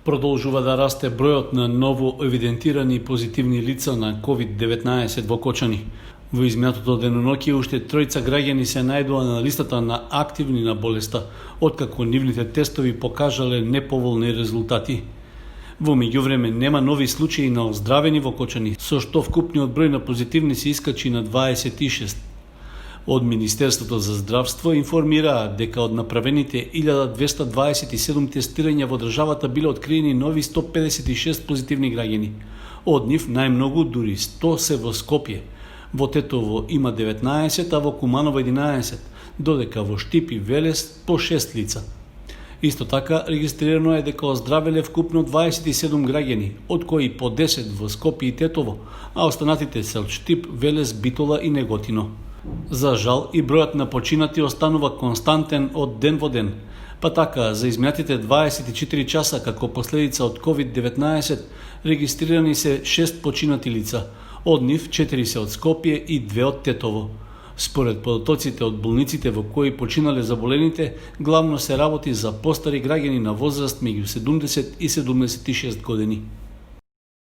Продолжува да расте бројот на ново евидентирани позитивни лица на COVID-19 во Кочани. Во изминатото деноноќе уште тројца граѓани се најдоа на листата на активни на болеста, откако нивните тестови покажале неповолни резултати. Во меѓувреме нема нови случаи на оздравени во Кочани, со што вкупниот број на позитивни се искачи на 26. Од Министерството за здравство информираа дека од направените 1227 тестирања во државата биле откриени нови 156 позитивни граѓани. Од нив најмногу, дури 100 се во Скопје. Во Тетово има 19, а во Куманово 11, додека во Штип и Велес по 6 лица. Исто така регистрирано е дека оздравеле вкупно 27 граѓани, од кои по 10 во Скопје и Тетово, а останатите се од Штип, Велес, Битола и Неготино. За жал и бројот на починати останува константен од ден во ден, па така за изминатите 24 часа како последица од COVID-19 регистрирани се 6 починати лица, од нив 4 се од Скопје и 2 од Тетово. Според податоците од болниците во кои починале заболените, главно се работи за постари граѓани на возраст меѓу 70 и 76 години.